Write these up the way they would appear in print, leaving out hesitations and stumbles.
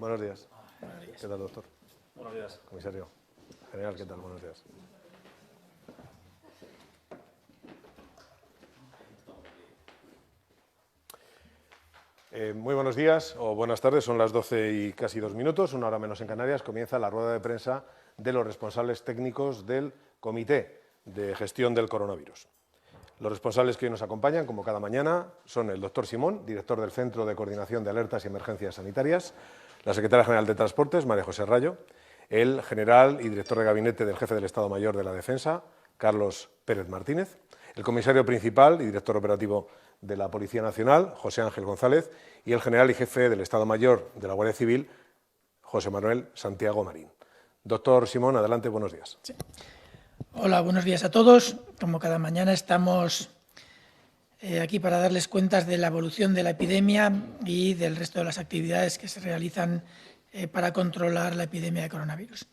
Buenos días. Buenos días. ¿Qué tal, doctor? Buenos días. Comisario general, ¿qué tal? Buenos días. Muy buenos días o buenas tardes, son las 12 y casi 2 minutos, una hora menos en Canarias. Comienza la rueda de prensa de los responsables técnicos del Comité de Gestión del Coronavirus. Los responsables que hoy nos acompañan, como cada mañana, son el doctor Simón, director del Centro de Coordinación de Alertas y Emergencias Sanitarias, la secretaria general de Transportes, María José Rayo, el general y director de gabinete del jefe del Estado Mayor de la Defensa, Carlos Pérez Martínez, el comisario principal y director operativo de la Policía Nacional, José Ángel González, y el general y jefe del Estado Mayor de la Guardia Civil, José Manuel Santiago Marín. Doctor Simón, adelante, buenos días. Sí. Hola, buenos días a todos. Como cada mañana estamos aquí para darles cuentas de la evolución de la epidemia y del resto de las actividades que se realizan para controlar la epidemia de coronavirus.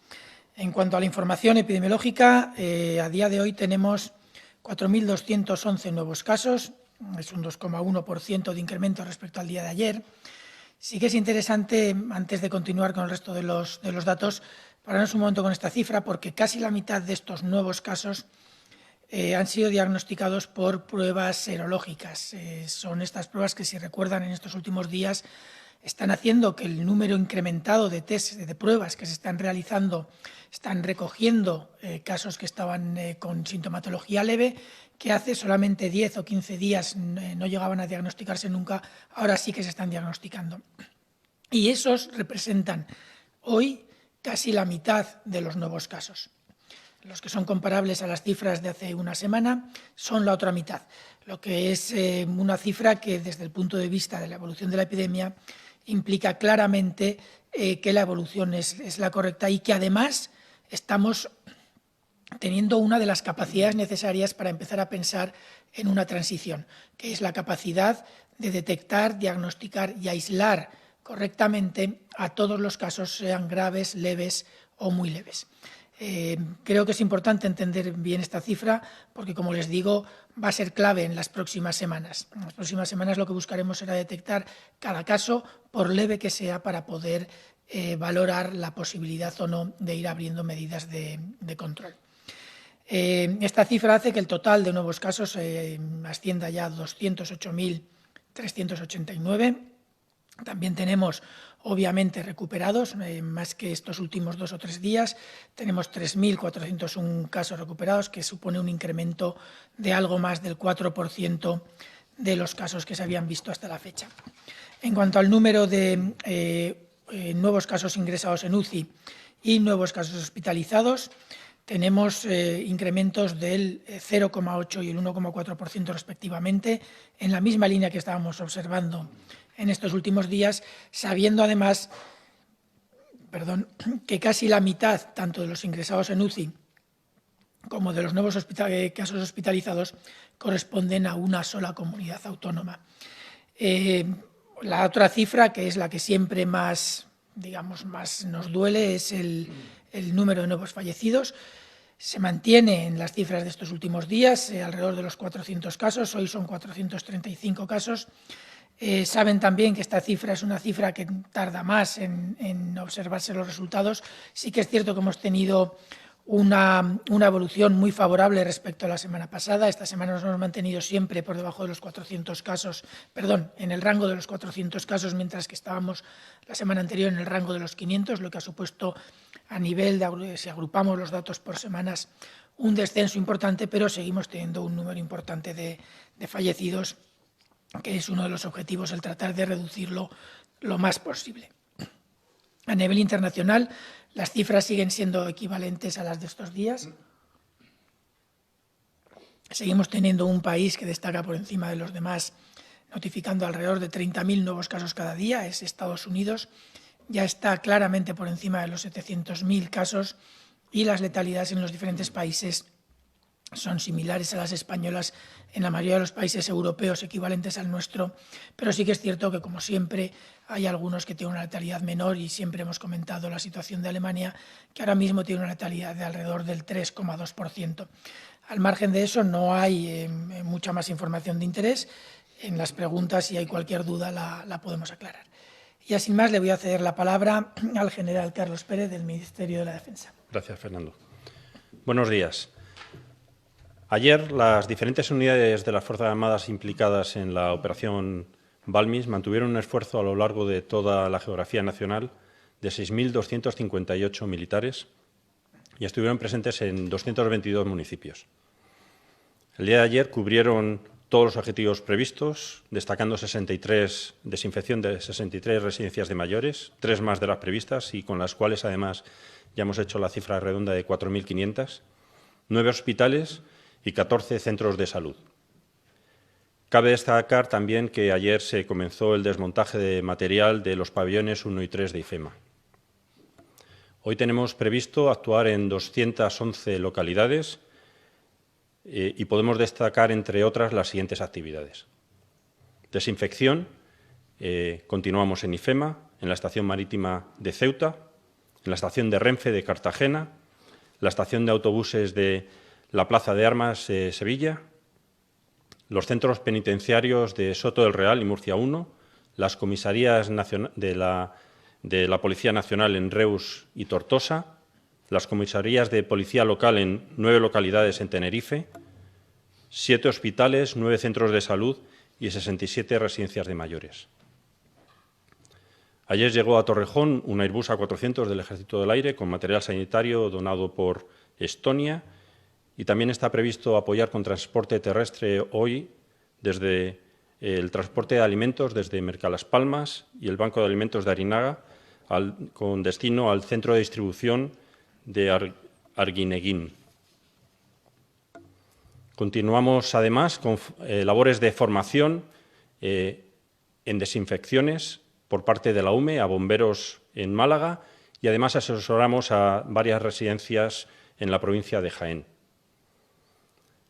En cuanto a la información epidemiológica, a día de hoy tenemos 4.211 nuevos casos, es un 2,1% de incremento respecto al día de ayer. Sí que es interesante, antes de continuar con el resto de los datos, pararnos un momento con esta cifra, porque casi la mitad de estos nuevos casos han sido diagnosticados por pruebas serológicas. Son estas pruebas que, si recuerdan, en estos últimos días están haciendo que el número incrementado de test, de pruebas que se están realizando, están recogiendo casos que estaban con sintomatología leve, que hace solamente 10 o 15 días no llegaban a diagnosticarse nunca, ahora sí que se están diagnosticando. Y esos representan hoy casi la mitad de los nuevos casos. Los que son comparables a las cifras de hace una semana son la otra mitad, lo que es una cifra que, desde el punto de vista de la evolución de la epidemia, implica claramente que la evolución es la correcta y que además estamos teniendo una de las capacidades necesarias para empezar a pensar en una transición, que es la capacidad de detectar, diagnosticar y aislar correctamente a todos los casos, sean graves, leves o muy leves. Creo que es importante entender bien esta cifra porque, como les digo, va a ser clave en las próximas semanas. En las próximas semanas lo que buscaremos será detectar cada caso, por leve que sea, para poder valorar la posibilidad o no de ir abriendo medidas de control. Esta cifra hace que el total de nuevos casos ascienda ya a 208.389. También tenemos, obviamente, recuperados, más que estos últimos 2 o 3 días. Tenemos 3.401 casos recuperados, que supone un incremento de algo más del 4% de los casos que se habían visto hasta la fecha. En cuanto al número de nuevos casos ingresados en UCI y nuevos casos hospitalizados, tenemos incrementos del 0,8 y el 1,4% respectivamente, en la misma línea que estábamos observando en estos últimos días, sabiendo además que casi la mitad, tanto de los ingresados en UCI como de los nuevos casos hospitalizados, corresponden a una sola comunidad autónoma. La otra cifra, que es la que siempre más nos duele, es el número de nuevos fallecidos. Se mantiene en las cifras de estos últimos días, alrededor de los 400 casos, hoy son 435 casos. Saben también que esta cifra es una cifra que tarda más en observarse los resultados. Sí que es cierto que hemos tenido una evolución muy favorable respecto a la semana pasada. Esta semana nos hemos mantenido siempre por debajo de los 400 casos, en el rango de los 400 casos, mientras que estábamos la semana anterior en el rango de los 500, lo que ha supuesto a nivel de, si agrupamos los datos por semanas, un descenso importante, pero seguimos teniendo un número importante de fallecidos, que es uno de los objetivos, el tratar de reducirlo lo más posible. A nivel internacional, las cifras siguen siendo equivalentes a las de estos días. Seguimos teniendo un país que destaca por encima de los demás, notificando alrededor de 30.000 nuevos casos cada día, es Estados Unidos. Ya está claramente por encima de los 700.000 casos y las letalidades en los diferentes países son similares a las españolas en la mayoría de los países europeos equivalentes al nuestro, pero sí que es cierto que, como siempre, hay algunos que tienen una letalidad menor y siempre hemos comentado la situación de Alemania, que ahora mismo tiene una letalidad de alrededor del 3,2%. Al margen de eso, no hay mucha más información de interés. En las preguntas, si hay cualquier duda, la podemos aclarar. Y sin más le voy a ceder la palabra al general Carlos Pérez del Ministerio de la Defensa. Gracias, Fernando. Buenos días. Ayer, las diferentes unidades de las Fuerzas Armadas implicadas en la operación Balmis mantuvieron un esfuerzo a lo largo de toda la geografía nacional de 6.258 militares y estuvieron presentes en 222 municipios. El día de ayer cubrieron todos los objetivos previstos, destacando desinfección de 63 residencias de mayores, 3 más de las previstas y con las cuales, además, ya hemos hecho la cifra redonda de 4.500, 9 hospitales y 14 centros de salud. Cabe destacar también que ayer se comenzó el desmontaje de material de los pabellones 1 y 3 de IFEMA. Hoy tenemos previsto actuar en 211 localidades y podemos destacar, entre otras, las siguientes actividades. Desinfección, continuamos en IFEMA, en la estación marítima de Ceuta, en la estación de Renfe de Cartagena, la estación de autobuses de la Plaza de Armas de Sevilla, los centros penitenciarios de Soto del Real y Murcia 1, las comisarías de la Policía Nacional en Reus y Tortosa, las comisarías de policía local en 9 localidades en Tenerife, 7 hospitales, 9 centros de salud y 67 residencias de mayores. Ayer llegó a Torrejón un Airbus A400 del Ejército del Aire con material sanitario donado por Estonia y también está previsto apoyar con transporte terrestre hoy desde el transporte de alimentos desde Mercalas Palmas y el Banco de Alimentos de Arinaga con destino al centro de distribución de Arguineguín. Continuamos, además, con labores de formación en desinfecciones por parte de la UME a bomberos en Málaga y, además, asesoramos a varias residencias en la provincia de Jaén.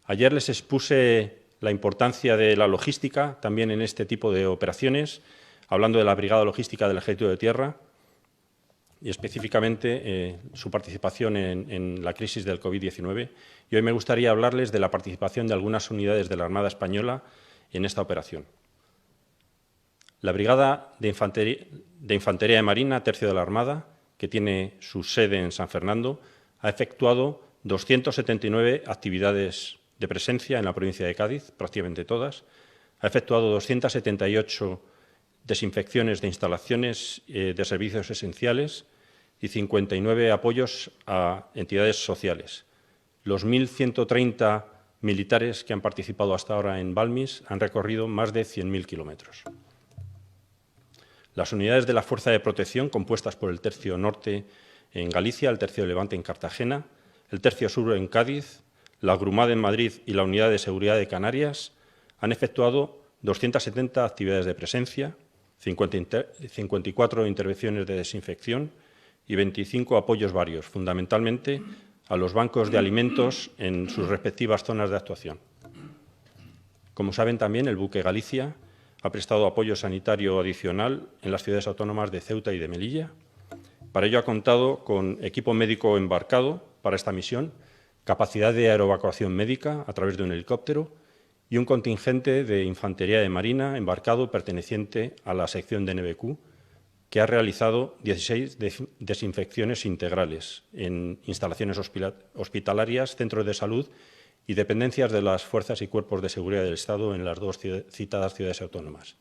Ayer les expuse la importancia de la logística también en este tipo de operaciones, hablando de la Brigada Logística del Ejército de Tierra, y específicamente su participación en la crisis del COVID-19. Y hoy me gustaría hablarles de la participación de algunas unidades de la Armada Española en esta operación. La Brigada de Infantería de Marina, Tercio de la Armada, que tiene su sede en San Fernando, ha efectuado 279 actividades de presencia en la provincia de Cádiz, prácticamente todas. Ha efectuado 278 desinfecciones de instalaciones de servicios esenciales y 59 apoyos a entidades sociales. Los 1.130 militares que han participado hasta ahora en Balmis han recorrido más de 100.000 kilómetros. Las unidades de la Fuerza de Protección, compuestas por el Tercio Norte en Galicia, el Tercio de Levante en Cartagena, el Tercio Sur en Cádiz, la Grumada en Madrid y la Unidad de Seguridad de Canarias, han efectuado 270 actividades de presencia, 54 intervenciones de desinfección y 25 apoyos varios, fundamentalmente a los bancos de alimentos en sus respectivas zonas de actuación. Como saben también, el buque Galicia ha prestado apoyo sanitario adicional en las ciudades autónomas de Ceuta y de Melilla. Para ello ha contado con equipo médico embarcado para esta misión, capacidad de aeroevacuación médica a través de un helicóptero y un contingente de infantería de marina embarcado perteneciente a la sección de NBQ, que ha realizado 16 desinfecciones integrales en instalaciones hospitalarias, centros de salud y dependencias de las fuerzas y cuerpos de seguridad del Estado en las 2 citadas ciudades autónomas.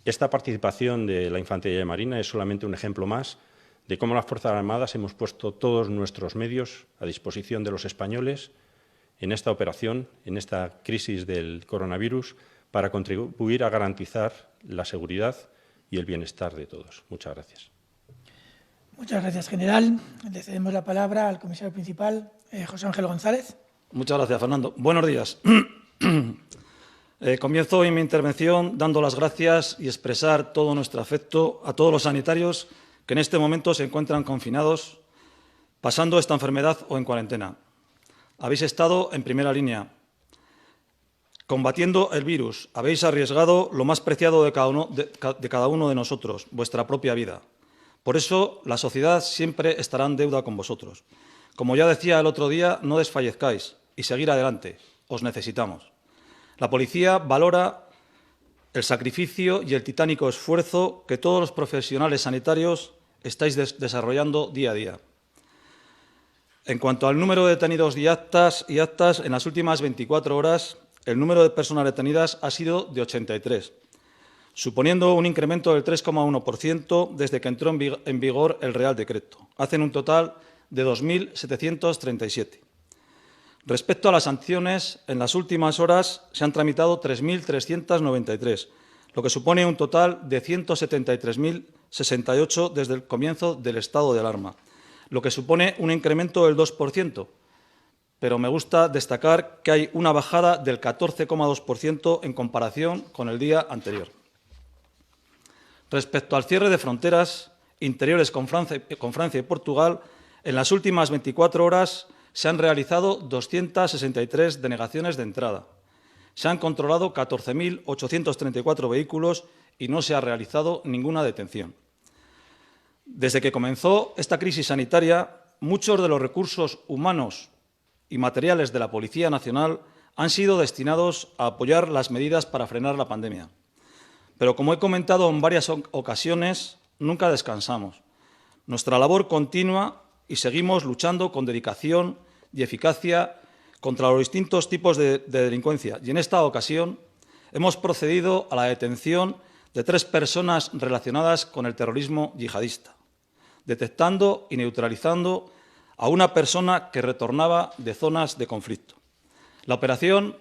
Esta participación de la Infantería de Marina es solamente un ejemplo más de cómo las Fuerzas Armadas hemos puesto todos nuestros medios a disposición de los españoles en esta operación, en esta crisis del coronavirus, para contribuir a garantizar la seguridad y el bienestar de todos. Muchas gracias. Muchas gracias, general. Le cedemos la palabra al comisario principal, José Ángel González. Muchas gracias, Fernando. Buenos días. Comienzo hoy mi intervención dando las gracias y expresar todo nuestro afecto a todos los sanitarios que en este momento se encuentran confinados, pasando esta enfermedad o en cuarentena. Habéis estado en primera línea, combatiendo el virus. Habéis arriesgado lo más preciado de cada uno de nosotros, vuestra propia vida. Por eso, la sociedad siempre estará en deuda con vosotros. Como ya decía el otro día, no desfallezcáis y seguir adelante. Os necesitamos. La policía valora el sacrificio y el titánico esfuerzo que todos los profesionales sanitarios estáis desarrollando día a día. En cuanto al número de detenidos y actas, en las últimas 24 horas, el número de personas detenidas ha sido de 83, suponiendo un incremento del 3,1% desde que entró en vigor el Real Decreto. Hacen un total de 2.737. Respecto a las sanciones, en las últimas horas se han tramitado 3.393, lo que supone un total de 173.068 desde el comienzo del estado de alarma, lo que supone un incremento del 2%, pero me gusta destacar que hay una bajada del 14,2% en comparación con el día anterior. Respecto al cierre de fronteras interiores con Francia y Portugal, en las últimas 24 horas se han realizado 263 denegaciones de entrada. Se han controlado 14.834 vehículos y no se ha realizado ninguna detención. Desde que comenzó esta crisis sanitaria, muchos de los recursos humanos y materiales de la Policía Nacional han sido destinados a apoyar las medidas para frenar la pandemia. Pero, como he comentado en varias ocasiones, nunca descansamos. Nuestra labor continúa y seguimos luchando con dedicación y eficacia contra los distintos tipos de delincuencia. Y en esta ocasión hemos procedido a la detención de 3 personas relacionadas con el terrorismo yihadista, detectando y neutralizando a una persona que retornaba de zonas de conflicto. La operación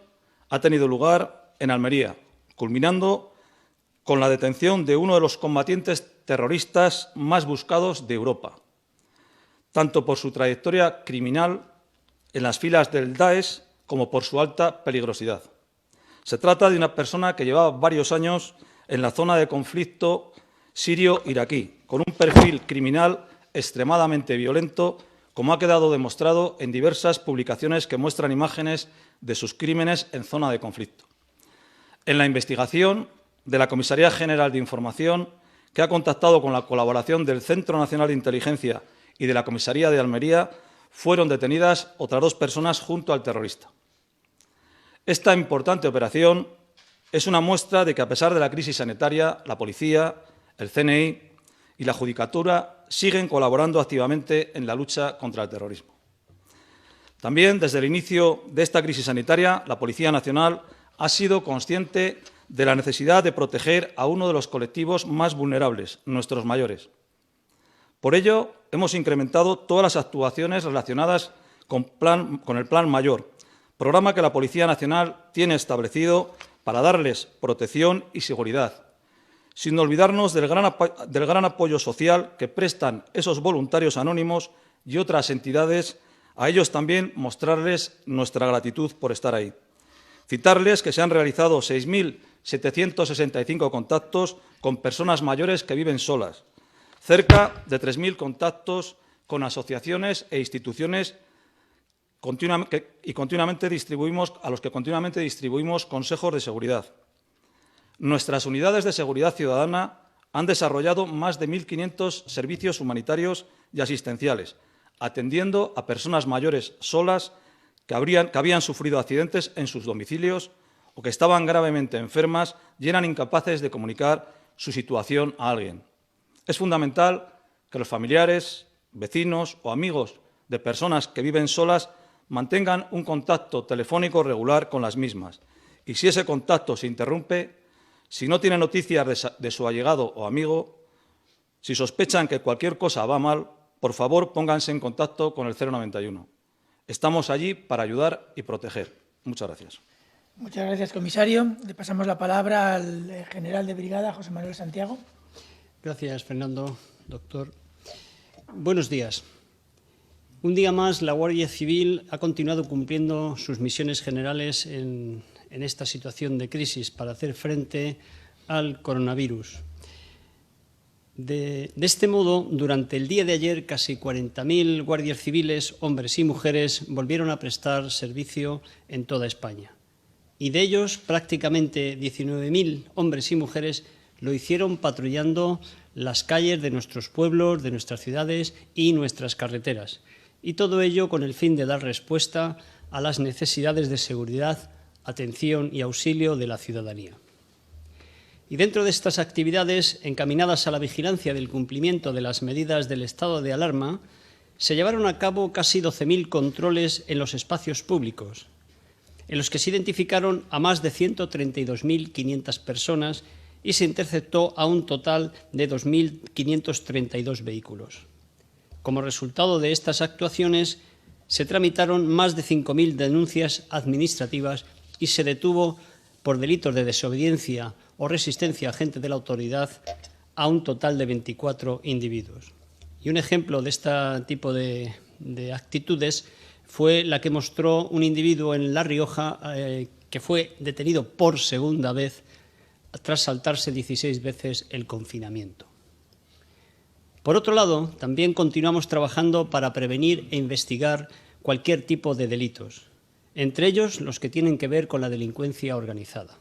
ha tenido lugar en Almería, culminando con la detención de uno de los combatientes terroristas más buscados de Europa, tanto por su trayectoria criminal en las filas del Daesh como por su alta peligrosidad. Se trata de una persona que llevaba varios años en la zona de conflicto sirio-iraquí, con un perfil criminal extremadamente violento, como ha quedado demostrado en diversas publicaciones que muestran imágenes de sus crímenes en zona de conflicto. En la investigación de la Comisaría General de Información, que ha contactado con la colaboración del Centro Nacional de Inteligencia y de la Comisaría de Almería, fueron detenidas otras 2 personas junto al terrorista. Esta importante operación es una muestra de que, a pesar de la crisis sanitaria, la Policía, el CNI y la Judicatura siguen colaborando activamente en la lucha contra el terrorismo. También, desde el inicio de esta crisis sanitaria, la Policía Nacional ha sido consciente de la necesidad de proteger a uno de los colectivos más vulnerables, nuestros mayores. Por ello, hemos incrementado todas las actuaciones relacionadas con el Plan Mayor, programa que la Policía Nacional tiene establecido para darles protección y seguridad, sin olvidarnos del gran apoyo social que prestan esos voluntarios anónimos y otras entidades. A ellos también mostrarles nuestra gratitud por estar ahí. Citarles que se han realizado 6.765 contactos con personas mayores que viven solas, cerca de 3.000 contactos con asociaciones e instituciones a los que continuamente distribuimos consejos de seguridad. Nuestras unidades de seguridad ciudadana han desarrollado más de 1.500 servicios humanitarios y asistenciales, atendiendo a personas mayores solas que habían sufrido accidentes en sus domicilios o que estaban gravemente enfermas y eran incapaces de comunicar su situación a alguien. Es fundamental que los familiares, vecinos o amigos de personas que viven solas mantengan un contacto telefónico regular con las mismas y, si ese contacto se interrumpe, si no tienen noticias de su allegado o amigo, si sospechan que cualquier cosa va mal, por favor pónganse en contacto con el 091. Estamos allí para ayudar y proteger. Muchas gracias. Muchas gracias, comisario. Le pasamos la palabra al general de brigada, José Manuel Santiago. Gracias, Fernando. Doctor. Buenos días. Un día más, la Guardia Civil ha continuado cumpliendo sus misiones generales en esta situación de crisis para hacer frente al coronavirus. De este modo, durante el día de ayer, casi 40.000 guardias civiles, hombres y mujeres, volvieron a prestar servicio en toda España. Y de ellos, prácticamente 19.000 hombres y mujeres lo hicieron patrullando las calles de nuestros pueblos, de nuestras ciudades y nuestras carreteras. Y todo ello con el fin de dar respuesta a las necesidades de seguridad, atención y auxilio de la ciudadanía. Y dentro de estas actividades, encaminadas a la vigilancia del cumplimiento de las medidas del estado de alarma, se llevaron a cabo casi 12.000 controles en los espacios públicos, en los que se identificaron a más de 132.500 personas y se interceptó a un total de 2.532 vehículos. Como resultado de estas actuaciones, se tramitaron más de 5.000 denuncias administrativas y se detuvo por delitos de desobediencia o resistencia agente de la autoridad a un total de 24 individuos. Y un ejemplo de este tipo de actitudes fue la que mostró un individuo en La Rioja que fue detenido por segunda vez tras saltarse 16 veces el confinamiento. Por otro lado, también continuamos trabajando para prevenir e investigar cualquier tipo de delitos, entre ellos los que tienen que ver con la delincuencia organizada.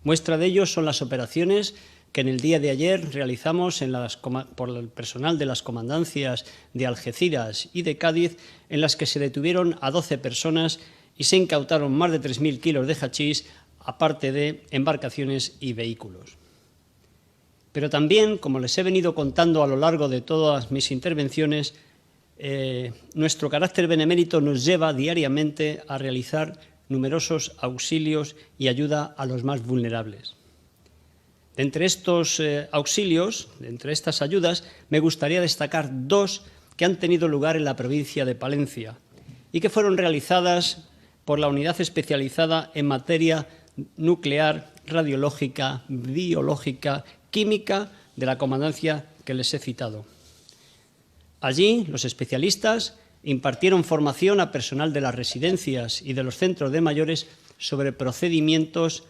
Muestra de ello son las operaciones que en el día de ayer realizamos por el personal de las comandancias de Algeciras y de Cádiz, en las que se detuvieron a 12 personas y se incautaron más de 3.000 kilos de hachís, aparte de embarcaciones y vehículos. Pero también, como les he venido contando a lo largo de todas mis intervenciones, nuestro carácter benemérito nos lleva diariamente a realizar numerosos auxilios y ayuda a los más vulnerables. De entre estos auxilios, de entre estas ayudas, me gustaría destacar dos que han tenido lugar en la provincia de Palencia y que fueron realizadas por la Unidad Especializada en Materia Nuclear, Radiológica, Biológica, Química de la comandancia que les he citado. Allí, los especialistas impartieron formación a personal de las residencias y de los centros de mayores sobre procedimientos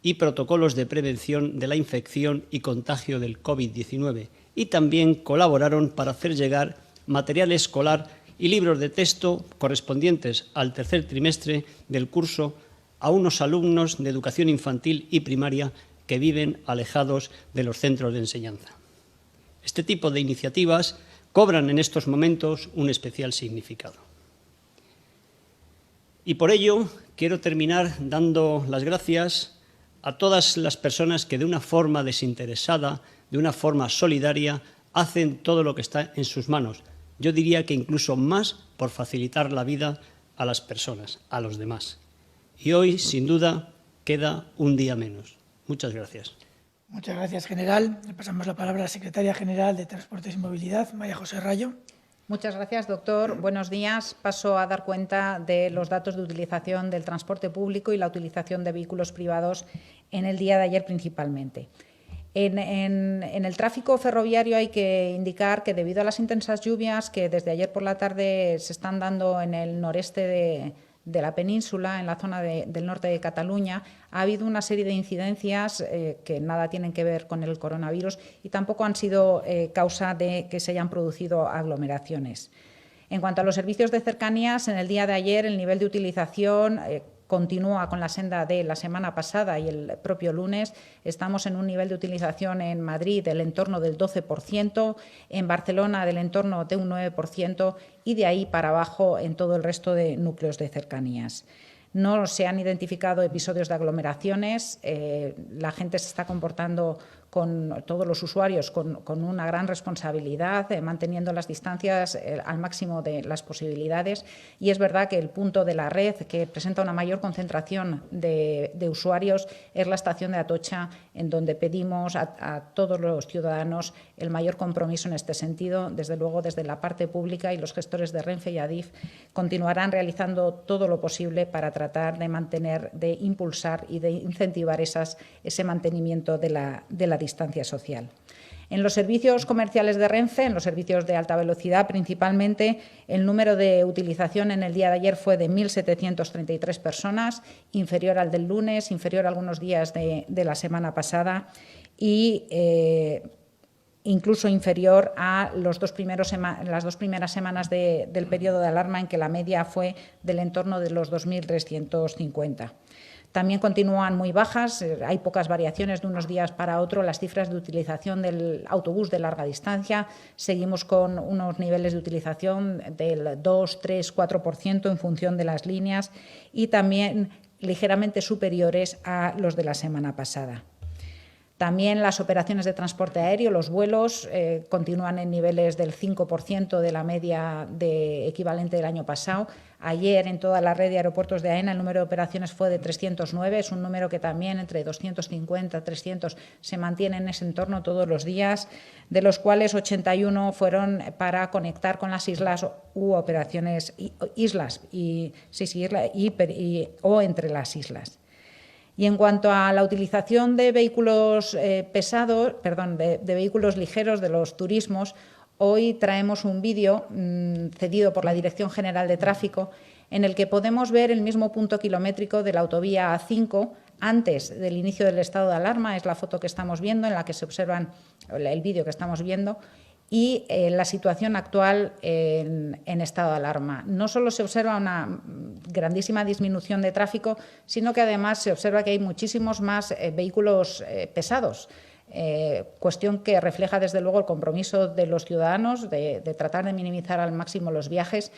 y protocolos de prevención de la infección y contagio del COVID-19 y también colaboraron para hacer llegar material escolar y libros de texto correspondientes al tercer trimestre del curso a unos alumnos de educación infantil y primaria que viven alejados de los centros de enseñanza. Este tipo de iniciativas cobran en estos momentos un especial significado. Y por ello quiero terminar dando las gracias a todas las personas que de una forma desinteresada, de una forma solidaria, hacen todo lo que está en sus manos. Yo diría que incluso más por facilitar la vida a las personas, a los demás. Y hoy, sin duda, queda un día menos. Muchas gracias. Muchas gracias, general. Le pasamos la palabra a la secretaria general de Transportes y Movilidad, María José Rayo. Muchas gracias, doctor. Buenos días. Paso a dar cuenta de los datos de utilización del transporte público y la utilización de vehículos privados en el día de ayer principalmente. En el tráfico ferroviario hay que indicar que debido a las intensas lluvias que desde ayer por la tarde se están dando en el noreste de la península, en la zona del norte de Cataluña, ha habido una serie de incidencias que nada tienen que ver con el coronavirus y tampoco han sido causa de que se hayan producido aglomeraciones. En cuanto a los servicios de cercanías, en el día de ayer el nivel de utilización continúa con la senda de la semana pasada y el propio lunes. Estamos en un nivel de utilización en Madrid del entorno del 12%, en Barcelona del entorno de un 9% y de ahí para abajo en todo el resto de núcleos de cercanías. No se han identificado episodios de aglomeraciones, la gente se está comportando con todos los usuarios con una gran responsabilidad, manteniendo las distancias al máximo de las posibilidades. Y es verdad que el punto de la red que presenta una mayor concentración de usuarios es la estación de Atocha, en donde pedimos a todos los ciudadanos el mayor compromiso en este sentido. Desde luego, desde la parte pública y los gestores de Renfe y Adif continuarán realizando todo lo posible para tratar de mantener, de impulsar y de incentivar ese mantenimiento de la distancia social. En los servicios comerciales de Renfe, en los servicios de alta velocidad principalmente, el número de utilización en el día de ayer fue de 1.733 personas, inferior al del lunes, inferior a algunos días de la semana pasada y incluso inferior a las dos primeras semanas del periodo de alarma, en que la media fue del entorno de los 2.350. También continúan muy bajas, hay pocas variaciones de unos días para otros las cifras de utilización del autobús de larga distancia. Seguimos con unos niveles de utilización del 2, 3, 4% en función de las líneas y también ligeramente superiores a los de la semana pasada. También las operaciones de transporte aéreo, los vuelos, continúan en niveles del 5% de la media equivalente del año pasado. Ayer, en toda la red de aeropuertos de AENA, el número de operaciones fue de 309. Es un número que también entre 250 y 300 se mantiene en ese entorno todos los días, de los cuales 81 fueron para conectar con las islas u operaciones o entre las islas. Y en cuanto a la utilización de vehículos de vehículos ligeros de los turismos, hoy traemos un vídeo cedido por la Dirección General de Tráfico en el que podemos ver el mismo punto kilométrico de la autovía A5 antes del inicio del estado de alarma. Es la foto que estamos viendo, en la que se observan el vídeo que estamos viendo, y la situación actual en estado de alarma. No solo se observa una grandísima disminución de tráfico, sino que además se observa que hay muchísimos más vehículos pesados, cuestión que refleja desde luego el compromiso de los ciudadanos de tratar de minimizar al máximo los viajes,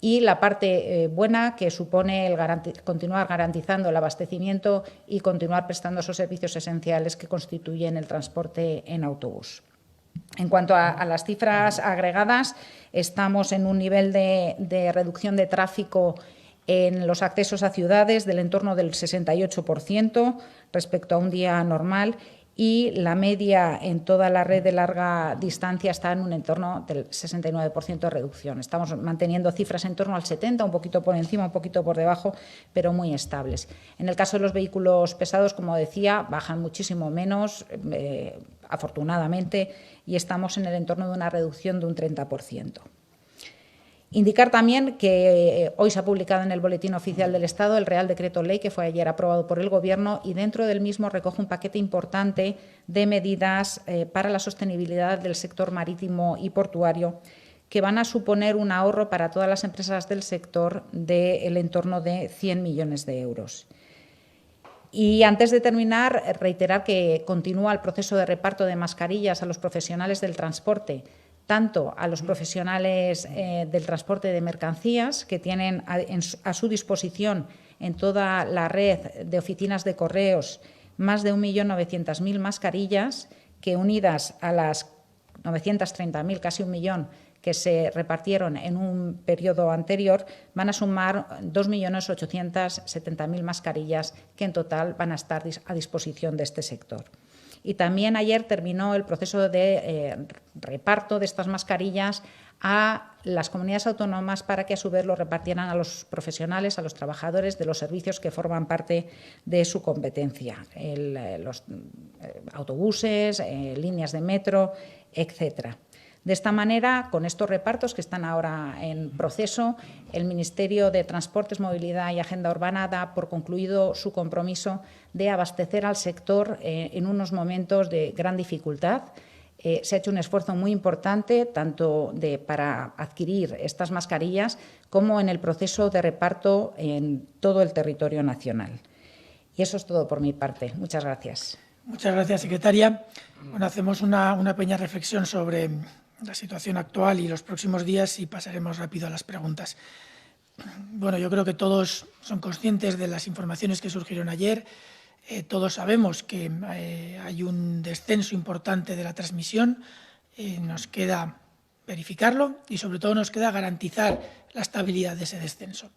y la parte buena que supone el continuar garantizando el abastecimiento y continuar prestando esos servicios esenciales que constituyen el transporte en autobús. En cuanto a las cifras agregadas, estamos en un nivel de reducción de tráfico en los accesos a ciudades del entorno del 68% respecto a un día normal, y la media en toda la red de larga distancia está en un entorno del 69% de reducción. Estamos manteniendo cifras en torno al 70%, un poquito por encima, un poquito por debajo, pero muy estables. En el caso de los vehículos pesados, como decía, bajan muchísimo menos, afortunadamente, y estamos en el entorno de una reducción de un 30%. Indicar también que hoy se ha publicado en el Boletín Oficial del Estado el Real Decreto Ley, que fue ayer aprobado por el Gobierno, y dentro del mismo recoge un paquete importante de medidas para la sostenibilidad del sector marítimo y portuario, que van a suponer un ahorro para todas las empresas del sector del entorno de 100 millones de euros. Y antes de terminar, reiterar que continúa el proceso de reparto de mascarillas a los profesionales del transporte, tanto a los profesionales del transporte de mercancías, que tienen a su disposición en toda la red de oficinas de correos más de 1.900.000 mascarillas, que unidas a las 930.000, casi 1 millón, que se repartieron en un periodo anterior, van a sumar 2.870.000 mascarillas que en total van a estar a disposición de este sector. Y también ayer terminó el proceso de reparto de estas mascarillas a las comunidades autónomas para que a su vez lo repartieran a los profesionales, a los trabajadores de los servicios que forman parte de su competencia, los autobuses, líneas de metro, etcétera. De esta manera, con estos repartos que están ahora en proceso, el Ministerio de Transportes, Movilidad y Agenda Urbana da por concluido su compromiso de abastecer al sector en unos momentos de gran dificultad. Se ha hecho un esfuerzo muy importante tanto para adquirir estas mascarillas como en el proceso de reparto en todo el territorio nacional. Y eso es todo por mi parte. Muchas gracias. Muchas gracias, secretaria. Bueno, hacemos una pequeña reflexión sobre la situación actual y los próximos días y pasaremos rápido a las preguntas. Bueno, yo creo que todos son conscientes de las informaciones que surgieron ayer. Todos sabemos que hay un descenso importante de la transmisión. Nos queda verificarlo y, sobre todo, nos queda garantizar la estabilidad de ese descenso.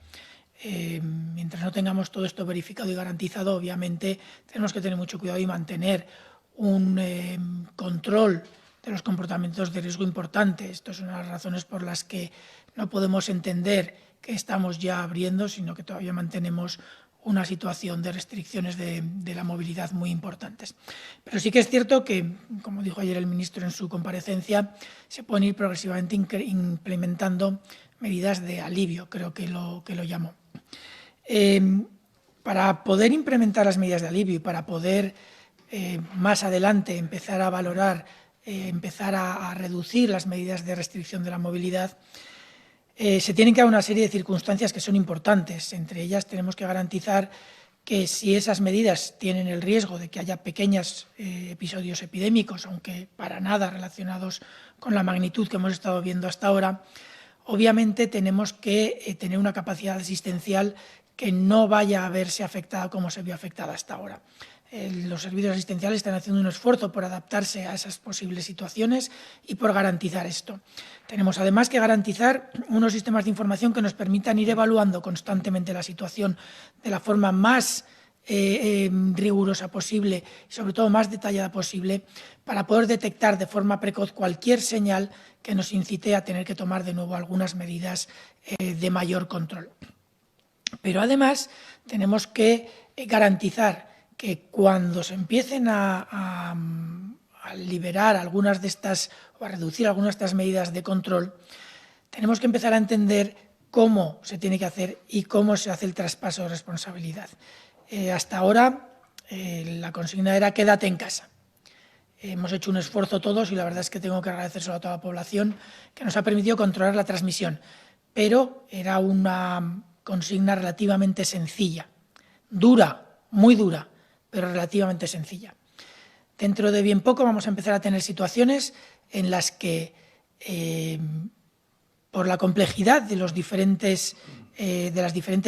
Mientras no tengamos todo esto verificado y garantizado, obviamente tenemos que tener mucho cuidado y mantener un control de los comportamientos de riesgo importante. Esto es una de las razones por las que no podemos entender que estamos ya abriendo, sino que todavía mantenemos una situación de restricciones de la movilidad muy importantes. Pero sí que es cierto que, como dijo ayer el ministro en su comparecencia, se pueden ir progresivamente implementando medidas de alivio, creo que lo llamó. Para poder implementar las medidas de alivio y para poder más adelante empezar a valorar, empezar a reducir las medidas de restricción de la movilidad, se tienen que dar una serie de circunstancias que son importantes. Entre ellas tenemos que garantizar que si esas medidas tienen el riesgo de que haya pequeños episodios epidémicos, aunque para nada relacionados con la magnitud que hemos estado viendo hasta ahora, obviamente tenemos que tener una capacidad asistencial que no vaya a verse afectada como se vio afectada hasta ahora. Los servicios asistenciales están haciendo un esfuerzo por adaptarse a esas posibles situaciones y por garantizar esto. Tenemos además que garantizar unos sistemas de información que nos permitan ir evaluando constantemente la situación de la forma más rigurosa posible y sobre todo más detallada posible para poder detectar de forma precoz cualquier señal que nos incite a tener que tomar de nuevo algunas medidas de mayor control. Pero además tenemos que garantizar que cuando se empiecen a liberar algunas de estas o a reducir algunas de estas medidas de control, tenemos que empezar a entender cómo se tiene que hacer y cómo se hace el traspaso de responsabilidad. Hasta ahora la consigna era quédate en casa. Hemos hecho un esfuerzo todos y la verdad es que tengo que agradecérselo a toda la población que nos ha permitido controlar la transmisión, pero era una consigna relativamente sencilla, dura, muy dura, pero relativamente sencilla. Dentro de bien poco vamos a empezar a tener situaciones en las que, por la complejidad de las diferentes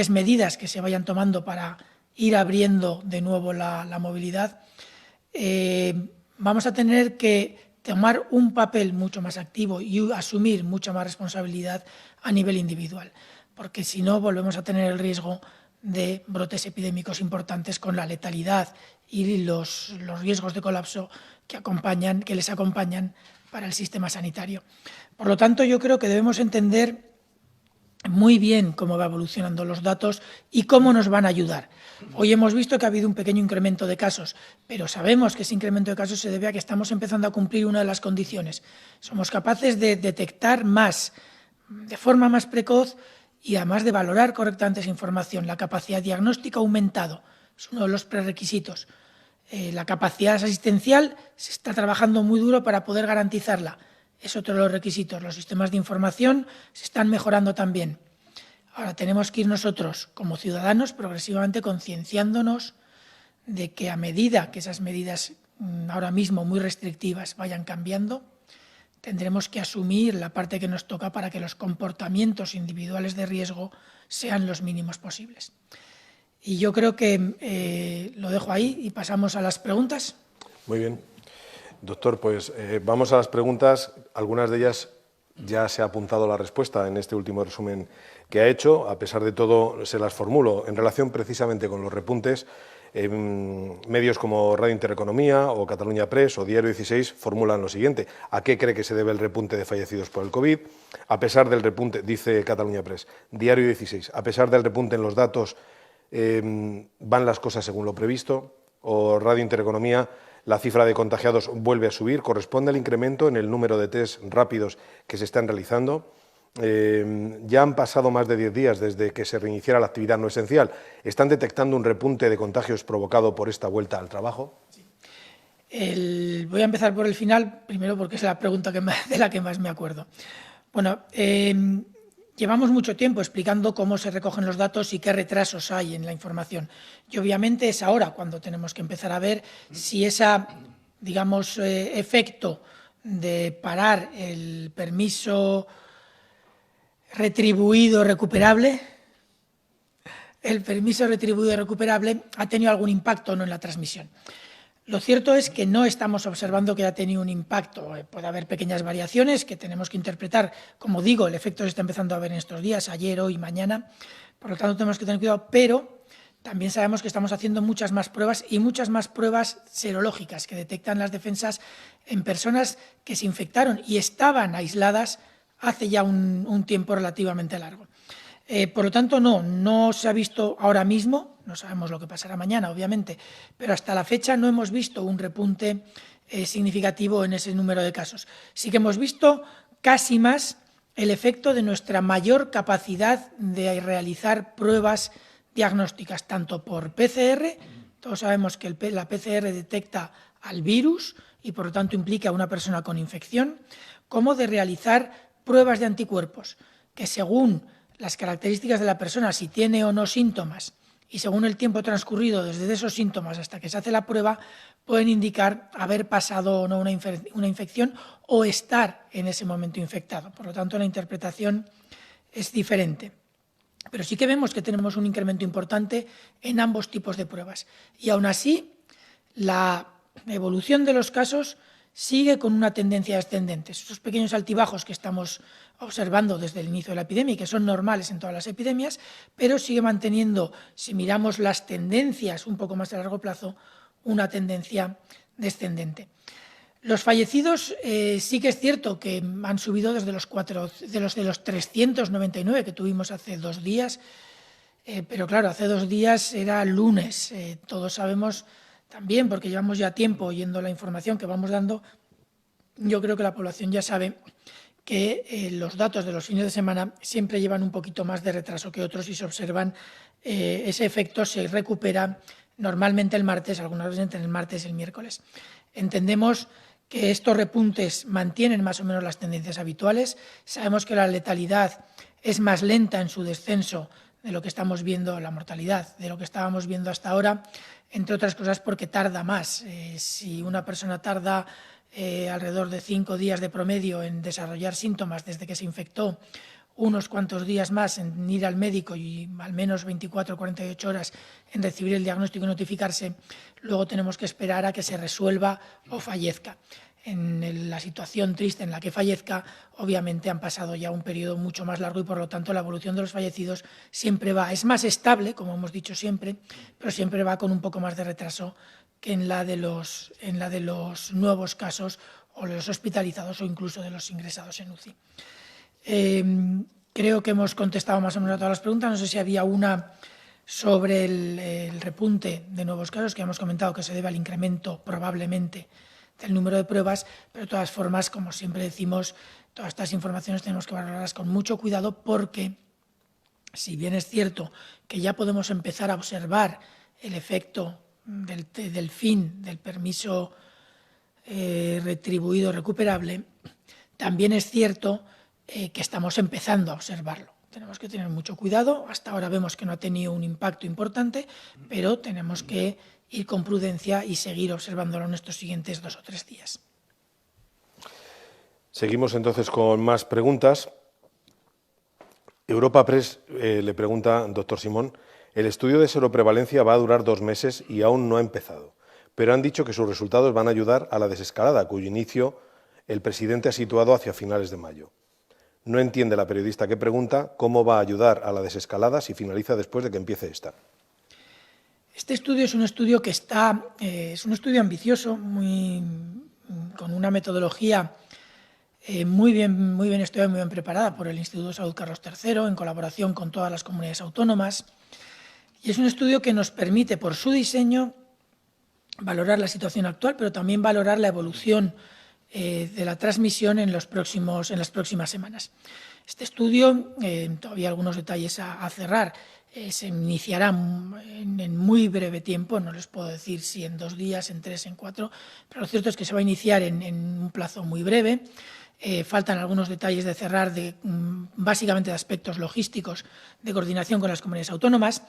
medidas que se vayan tomando para ir abriendo de nuevo la movilidad, vamos a tener que tomar un papel mucho más activo y asumir mucha más responsabilidad a nivel individual, porque si no volvemos a tener el riesgo de brotes epidémicos importantes con la letalidad y los riesgos de colapso que les acompañan para el sistema sanitario. Por lo tanto, yo creo que debemos entender muy bien cómo va evolucionando los datos y cómo nos van a ayudar. Hoy hemos visto que ha habido un pequeño incremento de casos, pero sabemos que ese incremento de casos se debe a que estamos empezando a cumplir una de las condiciones. Somos capaces de detectar más, de forma más precoz y además de valorar correctamente esa información. La capacidad diagnóstica ha aumentado, es uno de los prerequisitos. La capacidad asistencial se está trabajando muy duro para poder garantizarla. Es otro de los requisitos. Los sistemas de información se están mejorando también. Ahora tenemos que ir nosotros, como ciudadanos, progresivamente concienciándonos de que a medida que esas medidas ahora mismo muy restrictivas vayan cambiando, tendremos que asumir la parte que nos toca para que los comportamientos individuales de riesgo sean los mínimos posibles. Y yo creo que lo dejo ahí y pasamos a las preguntas. Muy bien. Doctor, pues vamos a las preguntas. Algunas de ellas ya se ha apuntado la respuesta en este último resumen que ha hecho. A pesar de todo, se las formulo en relación precisamente con los repuntes. Medios como Radio Intereconomía o Catalunya Press o Diario 16 formulan lo siguiente: ¿a qué cree que se debe el repunte de fallecidos por el COVID? A pesar del repunte, dice Catalunya Press. Diario 16, a pesar del repunte en los datos, van las cosas según lo previsto. O Radio Intereconomía, la cifra de contagiados vuelve a subir, corresponde al incremento en el número de test rápidos que se están realizando. Ya han pasado más de 10 días desde que se reiniciara la actividad no esencial. ¿Están detectando un repunte de contagios provocado por esta vuelta al trabajo? Sí. Voy a empezar por el final, primero porque es la pregunta de la que más me acuerdo. Bueno, llevamos mucho tiempo explicando cómo se recogen los datos y qué retrasos hay en la información. Y obviamente es ahora cuando tenemos que empezar a ver si ese, digamos, efecto de parar el permiso retribuido recuperable, ha tenido algún impacto o no en la transmisión. Lo cierto es que no estamos observando que haya tenido un impacto. Puede haber pequeñas variaciones que tenemos que interpretar. Como digo, el efecto se está empezando a ver en estos días, ayer, hoy, mañana. Por lo tanto, tenemos que tener cuidado, pero también sabemos que estamos haciendo muchas más pruebas y muchas más pruebas serológicas que detectan las defensas en personas que se infectaron y estaban aisladas hace ya un tiempo relativamente largo. Por lo tanto, no se ha visto ahora mismo, no sabemos lo que pasará mañana, obviamente, pero hasta la fecha no hemos visto un repunte significativo en ese número de casos. Sí que hemos visto casi más el efecto de nuestra mayor capacidad de realizar pruebas diagnósticas, tanto por PCR, todos sabemos que la PCR detecta al virus y por lo tanto implica a una persona con infección, como de realizar pruebas de anticuerpos, que según las características de la persona, si tiene o no síntomas, y según el tiempo transcurrido desde esos síntomas hasta que se hace la prueba, pueden indicar haber pasado o no una infección o estar en ese momento infectado. Por lo tanto, la interpretación es diferente. Pero sí que vemos que tenemos un incremento importante en ambos tipos de pruebas. Y aún así, la evolución de los casos sigue con una tendencia ascendente. Esos pequeños altibajos que estamos observando desde el inicio de la epidemia y que son normales en todas las epidemias, pero sigue manteniendo, si miramos las tendencias un poco más a largo plazo, una tendencia descendente. Los fallecidos sí que es cierto que han subido desde los 399 que tuvimos hace 2 días, pero claro, hace 2 días era lunes. Todos sabemos también, porque llevamos ya tiempo oyendo la información que vamos dando, yo creo que la población ya sabe que los datos de los fines de semana siempre llevan un poquito más de retraso que otros y se observan, ese efecto se recupera normalmente el martes, algunas veces entre el martes y el miércoles. Entendemos que estos repuntes mantienen más o menos las tendencias habituales. Sabemos que la letalidad es más lenta en su descenso de lo que estamos viendo, la mortalidad, de lo que estábamos viendo hasta ahora, entre otras cosas porque tarda más. Si una persona tarda alrededor de 5 días de promedio en desarrollar síntomas desde que se infectó, unos cuantos días más en ir al médico y al menos 24 o 48 horas en recibir el diagnóstico y notificarse, luego tenemos que esperar a que se resuelva o fallezca. En la situación triste en la que fallezca, obviamente han pasado ya un periodo mucho más largo y por lo tanto la evolución de los fallecidos siempre es más estable, como hemos dicho siempre, pero siempre va con un poco más de retraso que en la de los nuevos casos o de los hospitalizados o incluso de los ingresados en UCI. Creo que hemos contestado más o menos a todas las preguntas. No sé si había una sobre el repunte de nuevos casos, que hemos comentado que se debe al incremento probablemente del número de pruebas, pero de todas formas, como siempre decimos, todas estas informaciones tenemos que valorarlas con mucho cuidado porque, si bien es cierto que ya podemos empezar a observar el efecto del fin del permiso retribuido recuperable, también es cierto que estamos empezando a observarlo. Tenemos que tener mucho cuidado. Hasta ahora vemos que no ha tenido un impacto importante, pero tenemos que ir con prudencia y seguir observándolo en estos siguientes 2 o 3 días. Seguimos entonces con más preguntas. Europa Press le pregunta, doctor Simón, el estudio de seroprevalencia va a durar 2 meses y aún no ha empezado, pero han dicho que sus resultados van a ayudar a la desescalada, cuyo inicio el presidente ha situado hacia finales de mayo. No entiende la periodista que pregunta cómo va a ayudar a la desescalada si finaliza después de que empiece esta. Este estudio es un estudio que es un estudio ambicioso, con una metodología muy bien estudiada y muy bien preparada por el Instituto de Salud Carlos III, en colaboración con todas las comunidades autónomas. Y es un estudio que nos permite, por su diseño, valorar la situación actual, pero también valorar la evolución de la transmisión en las próximas semanas. Este estudio, todavía algunos detalles a cerrar, se iniciará en muy breve tiempo, no les puedo decir si en 2 días, en 3, en 4, pero lo cierto es que se va a iniciar en un plazo muy breve. Faltan algunos detalles de cerrar, básicamente de aspectos logísticos de coordinación con las comunidades autónomas,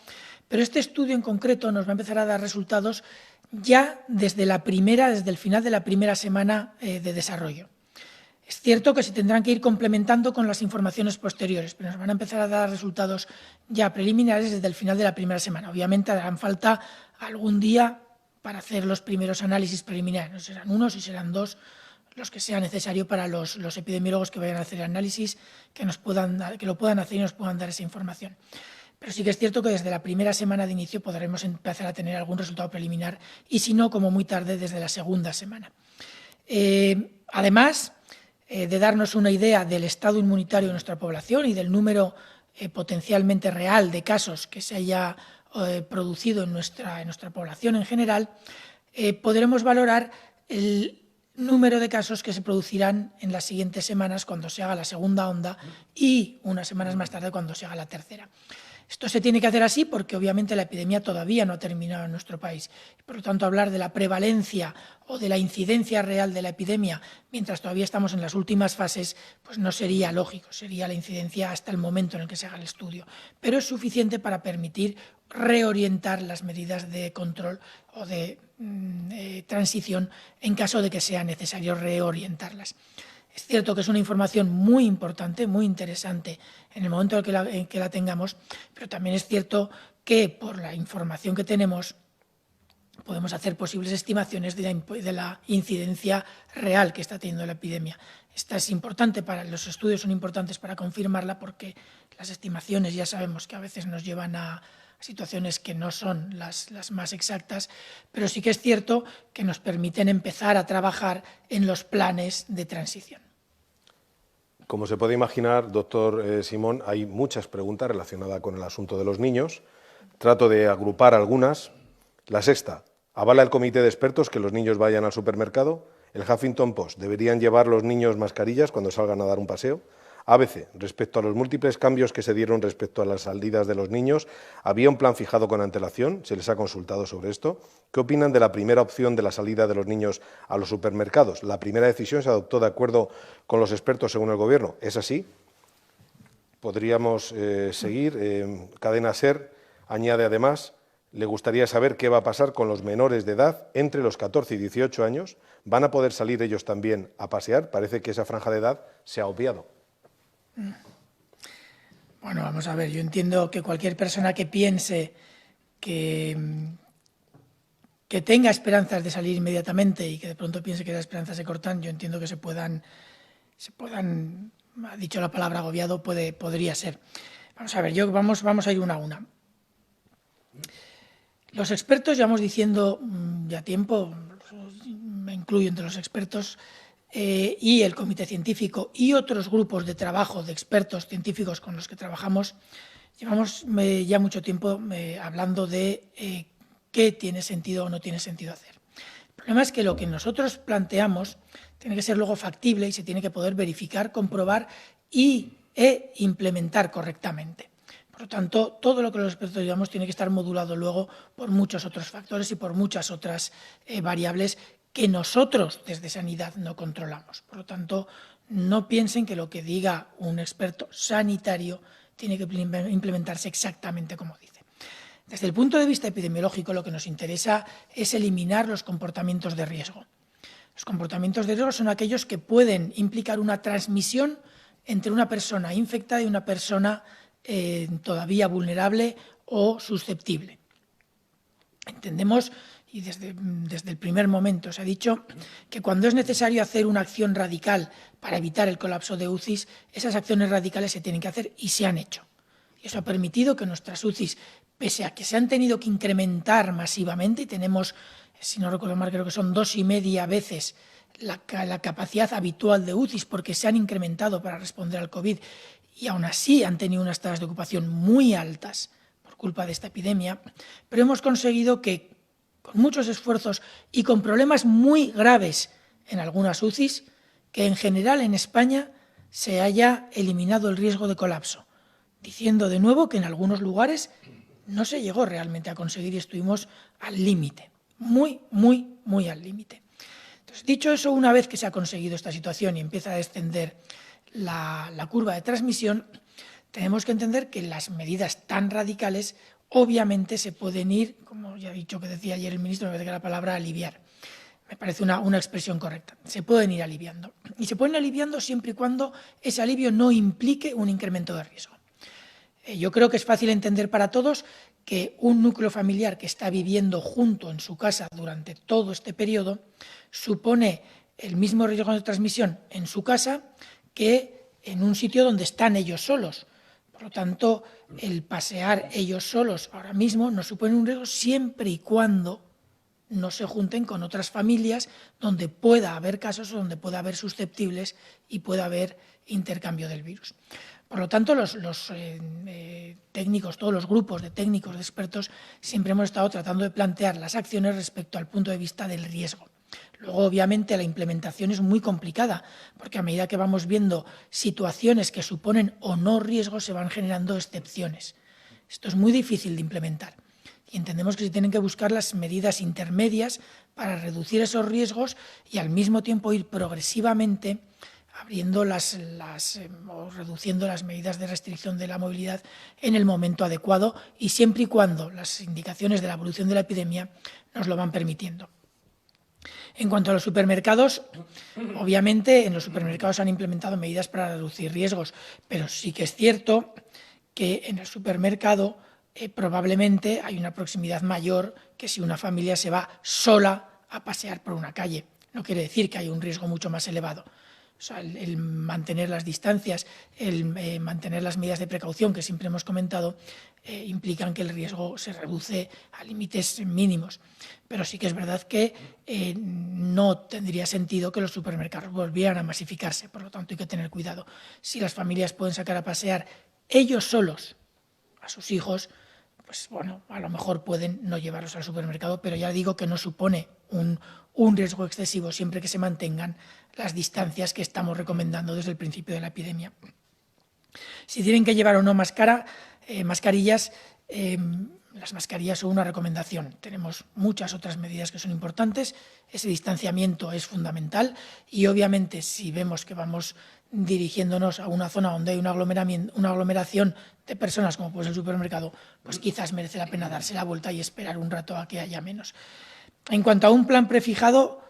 pero este estudio en concreto nos va a empezar a dar resultados ya desde el final de la primera semana de desarrollo. Es cierto que se tendrán que ir complementando con las informaciones posteriores, pero nos van a empezar a dar resultados ya preliminares desde el final de la primera semana. Obviamente harán falta algún día para hacer los primeros análisis preliminares, no serán 1, si serán 2, los que sea necesario para los epidemiólogos que vayan a hacer el análisis, que lo puedan hacer y nos puedan dar esa información. Pero sí que es cierto que desde la primera semana de inicio podremos empezar a tener algún resultado preliminar y si no, como muy tarde, desde la segunda semana. Además de darnos una idea del estado inmunitario de nuestra población y del número potencialmente real de casos que se haya producido en nuestra población en general, podremos valorar el número de casos que se producirán en las siguientes semanas cuando se haga la segunda onda y unas semanas más tarde cuando se haga la tercera. Esto se tiene que hacer así porque obviamente la epidemia todavía no ha terminado en nuestro país. Por lo tanto, hablar de la prevalencia o de la incidencia real de la epidemia mientras todavía estamos en las últimas fases, pues no sería lógico, sería la incidencia hasta el momento en el que se haga el estudio. Pero es suficiente para permitir reorientar las medidas de control o de transición en caso de que sea necesario reorientarlas. Es cierto que es una información muy importante, muy interesante en el momento en que la tengamos, pero también es cierto que por la información que tenemos podemos hacer posibles estimaciones de la incidencia real que está teniendo la epidemia. Esta es importante, los estudios son importantes para confirmarla, porque las estimaciones ya sabemos que a veces nos llevan a situaciones que no son las más exactas, pero sí que es cierto que nos permiten empezar a trabajar en los planes de transición. Como se puede imaginar, doctor Simón, hay muchas preguntas relacionadas con el asunto de los niños. Trato de agrupar algunas. La sexta: ¿avala el comité de expertos que los niños vayan al supermercado? El Huffington Post: ¿deberían llevar los niños mascarillas cuando salgan a dar un paseo? ABC: respecto a los múltiples cambios que se dieron respecto a las salidas de los niños, ¿había un plan fijado con antelación? ¿Se les ha consultado sobre esto? ¿Qué opinan de la primera opción de la salida de los niños a los supermercados? ¿La primera decisión se adoptó de acuerdo con los expertos según el Gobierno? ¿Es así? Podríamos seguir. Cadena SER añade además: le gustaría saber qué va a pasar con los menores de edad entre los 14 y 18 años. ¿Van a poder salir ellos también a pasear? Parece que esa franja de edad se ha obviado. Bueno, vamos a ver, yo entiendo que cualquier persona que piense que tenga esperanzas de salir inmediatamente y que de pronto piense que las esperanzas se cortan, yo entiendo que se puedan, ha dicho la palabra agobiado, podría ser. Vamos a ver, vamos a ir una a una. Los expertos, llevamos diciendo ya tiempo, me incluyo entre los expertos, y el comité científico y otros grupos de trabajo de expertos científicos con los que trabajamos, llevamos ya mucho tiempo hablando de qué tiene sentido o no tiene sentido hacer. El problema es que lo que nosotros planteamos tiene que ser luego factible y se tiene que poder verificar, comprobar e implementar correctamente. Por lo tanto, todo lo que los expertos digamos tiene que estar modulado luego por muchos otros factores y por muchas otras variables que nosotros desde Sanidad no controlamos. Por lo tanto, no piensen que lo que diga un experto sanitario tiene que implementarse exactamente como dice. Desde el punto de vista epidemiológico, lo que nos interesa es eliminar los comportamientos de riesgo. Los comportamientos de riesgo son aquellos que pueden implicar una transmisión entre una persona infectada y una persona todavía vulnerable o susceptible. Entendemos, y desde el primer momento se ha dicho, que cuando es necesario hacer una acción radical para evitar el colapso de UCIs, esas acciones radicales se tienen que hacer y se han hecho. Y eso ha permitido que nuestras UCIs, pese a que se han tenido que incrementar masivamente, y tenemos, si no recuerdo mal, creo que son 2,5 veces la capacidad habitual de UCIs, porque se han incrementado para responder al COVID, y aún así han tenido unas tasas de ocupación muy altas por culpa de esta epidemia, pero hemos conseguido que, con muchos esfuerzos y con problemas muy graves en algunas UCIs, que en general en España se haya eliminado el riesgo de colapso, diciendo de nuevo que en algunos lugares no se llegó realmente a conseguir y estuvimos al límite, muy al límite. Entonces, dicho eso, una vez que se ha conseguido esta situación y empieza a descender la curva de transmisión, tenemos que entender que las medidas tan radicales obviamente se pueden ir, como ya he dicho que decía ayer el ministro, me parece que la palabra aliviar, me parece una expresión correcta, se pueden ir aliviando. Y se pueden ir aliviando siempre y cuando ese alivio no implique un incremento de riesgo. Yo creo que es fácil entender para todos que un núcleo familiar que está viviendo junto en su casa durante todo este periodo supone el mismo riesgo de transmisión en su casa que en un sitio donde están ellos solos. Por lo tanto, el pasear ellos solos ahora mismo no supone un riesgo siempre y cuando no se junten con otras familias donde pueda haber casos o donde pueda haber susceptibles y pueda haber intercambio del virus. Por lo tanto, los técnicos, todos los grupos de técnicos, de expertos, siempre hemos estado tratando de plantear las acciones respecto al punto de vista del riesgo. Luego, obviamente, la implementación es muy complicada, porque a medida que vamos viendo situaciones que suponen o no riesgo, se van generando excepciones. Esto es muy difícil de implementar y entendemos que se tienen que buscar las medidas intermedias para reducir esos riesgos y al mismo tiempo ir progresivamente abriendo o reduciendo las medidas de restricción de la movilidad en el momento adecuado y siempre y cuando las indicaciones de la evolución de la epidemia nos lo van permitiendo. En cuanto a los supermercados, obviamente en los supermercados se han implementado medidas para reducir riesgos, pero sí que es cierto que en el supermercado probablemente hay una proximidad mayor que si una familia se va sola a pasear por una calle. No quiere decir que hay un riesgo mucho más elevado. O sea, el mantener las distancias, el mantener las medidas de precaución que siempre hemos comentado, implican que el riesgo se reduce a límites mínimos. Pero sí que es verdad que no tendría sentido que los supermercados volvieran a masificarse. Por lo tanto, hay que tener cuidado. Si las familias pueden sacar a pasear ellos solos a sus hijos, pues bueno, a lo mejor pueden no llevarlos al supermercado, pero ya digo que no supone un riesgo excesivo siempre que se mantengan las distancias que estamos recomendando desde el principio de la epidemia. Si tienen que llevar o no mascarillas, las mascarillas son una recomendación. Tenemos muchas otras medidas que son importantes. Ese distanciamiento es fundamental y obviamente si vemos que vamos dirigiéndonos a una zona donde hay una aglomeración de personas, como puede ser el supermercado, pues quizás merece la pena darse la vuelta y esperar un rato a que haya menos. En cuanto a un plan prefijado,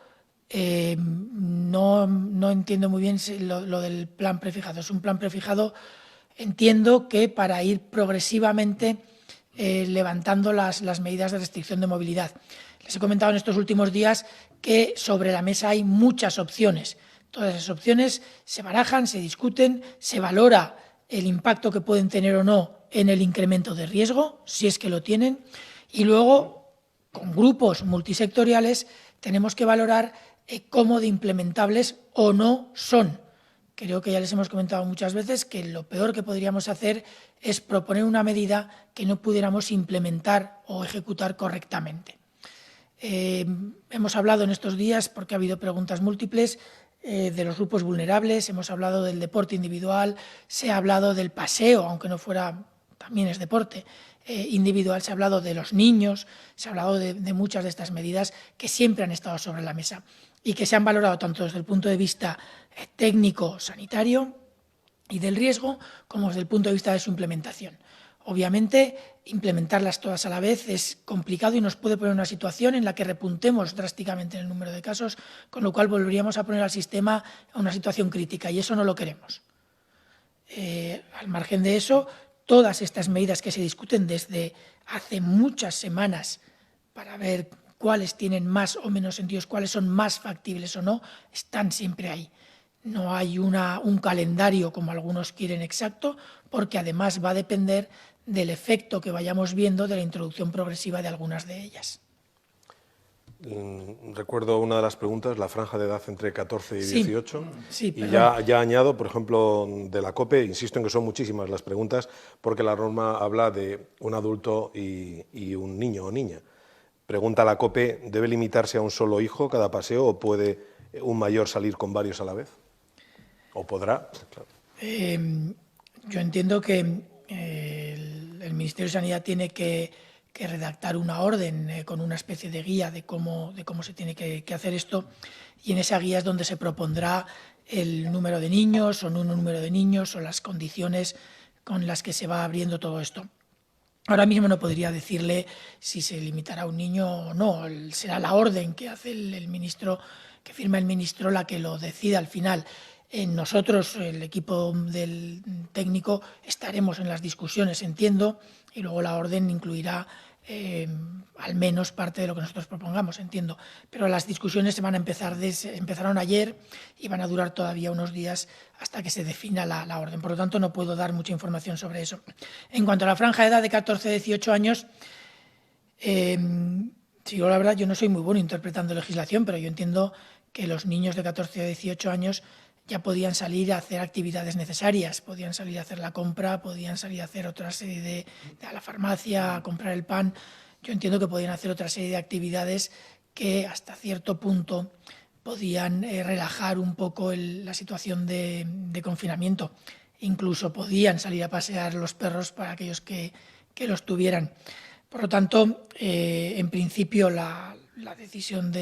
no entiendo muy bien lo del plan prefijado. Es un plan prefijado, entiendo que para ir progresivamente levantando las medidas de restricción de movilidad. Les he comentado en estos últimos días que sobre la mesa hay muchas opciones. Todas esas opciones se barajan, se discuten, se valora el impacto que pueden tener o no en el incremento de riesgo, si es que lo tienen, y luego, con grupos multisectoriales, tenemos que valorar cómo de implementables o no son. Creo que ya les hemos comentado muchas veces que lo peor que podríamos hacer es proponer una medida que no pudiéramos implementar o ejecutar correctamente. Hemos hablado en estos días, porque ha habido preguntas múltiples, de los grupos vulnerables, hemos hablado del deporte individual, se ha hablado del paseo, aunque no fuera, también es deporte individual, se ha hablado de los niños, se ha hablado de muchas de estas medidas que siempre han estado sobre la mesa y que se han valorado tanto desde el punto de vista técnico-sanitario y del riesgo, como desde el punto de vista de su implementación. Obviamente, implementarlas todas a la vez es complicado y nos puede poner en una situación en la que repuntemos drásticamente en el número de casos, con lo cual volveríamos a poner al sistema en una situación crítica y eso no lo queremos. Al margen de eso, todas estas medidas que se discuten desde hace muchas semanas para ver cuáles tienen más o menos sentido, cuáles son más factibles o no, están siempre ahí. No hay un calendario, como algunos quieren, exacto, porque además va a depender del efecto que vayamos viendo de la introducción progresiva de algunas de ellas. Recuerdo una de las preguntas, la franja de edad entre 14 y 18. Sí, y ya añado, por ejemplo, de la COPE, insisto en que son muchísimas las preguntas, porque la norma habla de un adulto y un niño o niña. Pregunta la COPE, ¿debe limitarse a un solo hijo cada paseo o puede un mayor salir con varios a la vez? ¿O podrá? Claro. Yo entiendo que el Ministerio de Sanidad tiene que redactar una orden con una especie de guía de cómo se tiene que hacer esto, y en esa guía es donde se propondrá el número de niños o no un número de niños o las condiciones con las que se va abriendo todo esto. Ahora mismo no podría decirle si se limitará a un niño o no, será la orden que hace el ministro, que firma el ministro, la que lo decida al final. Nosotros, el equipo del técnico, estaremos en las discusiones, entiendo, y luego la orden incluirá al menos parte de lo que nosotros propongamos, entiendo. Pero las discusiones empezaron ayer y van a durar todavía unos días hasta que se defina la orden. Por lo tanto, no puedo dar mucha información sobre eso. En cuanto a la franja de edad de 14 a 18 años, la verdad, yo no soy muy bueno interpretando legislación, pero yo entiendo que los niños de 14 a 18 años ya podían salir a hacer actividades necesarias, podían salir a hacer la compra, podían salir a hacer otra serie de a la farmacia, a comprar el pan. Yo entiendo que podían hacer otra serie de actividades que hasta cierto punto podían relajar un poco la situación de confinamiento. Incluso podían salir a pasear los perros para aquellos que los tuvieran. Por lo tanto, en principio la decisión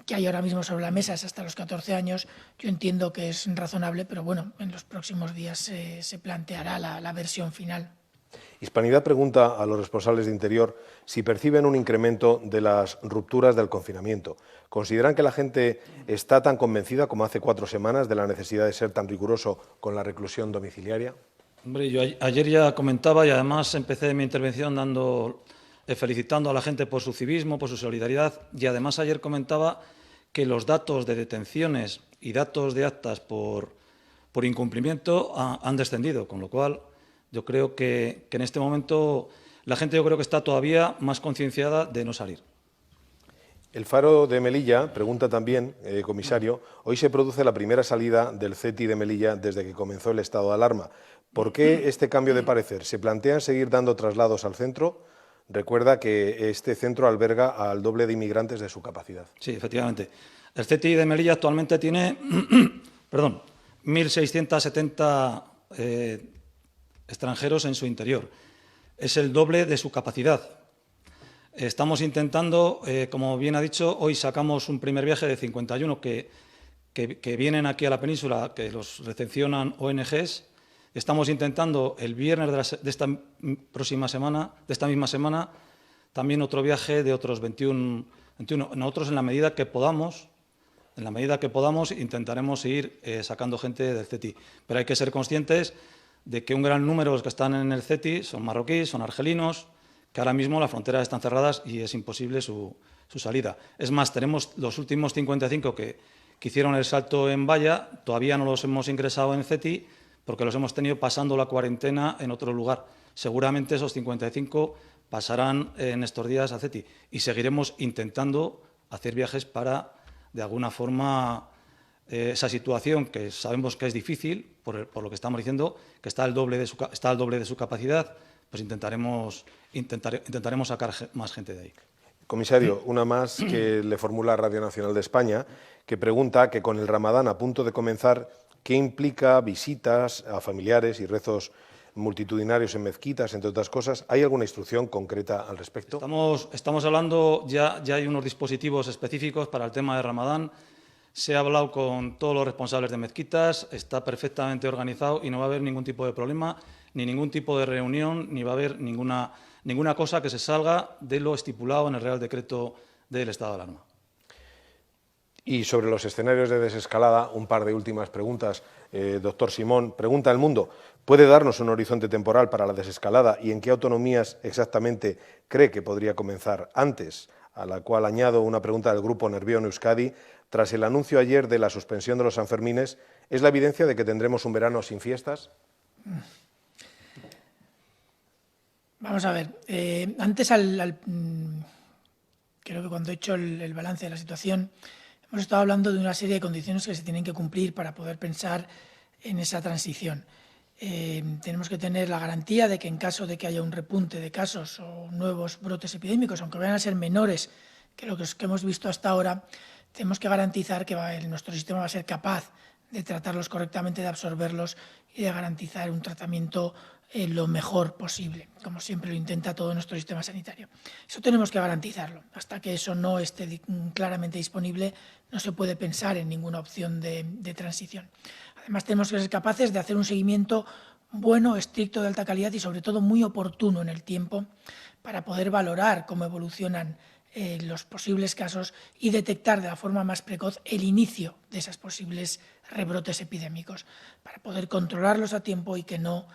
que hay ahora mismo sobre la mesa es hasta los 14 años. Yo entiendo que es razonable, pero bueno, en los próximos días se planteará la versión final. Hispanidad pregunta a los responsables de Interior si perciben un incremento de las rupturas del confinamiento. ¿Consideran que la gente está tan convencida como hace 4 semanas de la necesidad de ser tan riguroso con la reclusión domiciliaria? Hombre, yo ayer ya comentaba y además empecé mi intervención felicitando a la gente por su civismo, por su solidaridad, y además ayer comentaba que los datos de detenciones y datos de actas por incumplimiento han descendido, con lo cual yo creo que en este momento la gente que está todavía más concienciada de no salir. El Faro de Melilla pregunta también, comisario, hoy se produce la primera salida del CETI de Melilla desde que comenzó el estado de alarma. ¿Por qué este cambio de parecer? ¿Se plantean seguir dando traslados al centro? Recuerda que este centro alberga al doble de inmigrantes de su capacidad. Sí, efectivamente. El CETI de Melilla actualmente tiene 1.670 extranjeros en su interior. Es el doble de su capacidad. Estamos intentando, como bien ha dicho, hoy sacamos un primer viaje de 51 que vienen aquí a la península, que los recepcionan ONGs. Estamos intentando el viernes de esta misma semana, también otro viaje de otros 21. Nosotros, en la medida que podamos, intentaremos ir sacando gente del CETI. Pero hay que ser conscientes de que un gran número de los que están en el CETI son marroquíes, son argelinos, que ahora mismo las fronteras están cerradas y es imposible su salida. Es más, tenemos los últimos 55 que hicieron el salto en valla, todavía no los hemos ingresado en el CETI porque los hemos tenido pasando la cuarentena en otro lugar. Seguramente esos 55 pasarán en estos días a CETI y seguiremos intentando hacer viajes para, de alguna forma, esa situación que sabemos que es difícil, por lo que estamos diciendo, que está al doble de su capacidad, pues intentaremos sacar más gente de ahí. Comisario, una más que le formula Radio Nacional de España, que pregunta que con el Ramadán a punto de comenzar, ¿qué implica visitas a familiares y rezos multitudinarios en mezquitas, entre otras cosas? ¿Hay alguna instrucción concreta al respecto? Estamos hablando, ya hay unos dispositivos específicos para el tema de Ramadán. Se ha hablado con todos los responsables de mezquitas, está perfectamente organizado y no va a haber ningún tipo de problema, ni ningún tipo de reunión, ni va a haber ninguna cosa que se salga de lo estipulado en el Real Decreto del estado de alarma. Y sobre los escenarios de desescalada, un par de últimas preguntas. Doctor Simón, pregunta El Mundo, ¿puede darnos un horizonte temporal para la desescalada y en qué autonomías exactamente cree que podría comenzar antes? A la cual añado una pregunta del Grupo Nervión Euskadi. Tras el anuncio ayer de la suspensión de los Sanfermines, ¿es la evidencia de que tendremos un verano sin fiestas? Vamos a ver, antes creo que cuando he hecho el balance de la situación, hemos estado hablando de una serie de condiciones que se tienen que cumplir para poder pensar en esa transición. Tenemos que tener la garantía de que en caso de que haya un repunte de casos o nuevos brotes epidémicos, aunque vayan a ser menores que lo que hemos visto hasta ahora, tenemos que garantizar que nuestro sistema va a ser capaz de tratarlos correctamente, de absorberlos y de garantizar un tratamiento lo mejor posible, como siempre lo intenta todo nuestro sistema sanitario. Eso tenemos que garantizarlo. Hasta que eso no esté claramente disponible, no se puede pensar en ninguna opción de transición. Además, tenemos que ser capaces de hacer un seguimiento bueno, estricto, de alta calidad y, sobre todo, muy oportuno en el tiempo para poder valorar cómo evolucionan los posibles casos y detectar de la forma más precoz el inicio de esos posibles rebrotes epidémicos, para poder controlarlos a tiempo y que no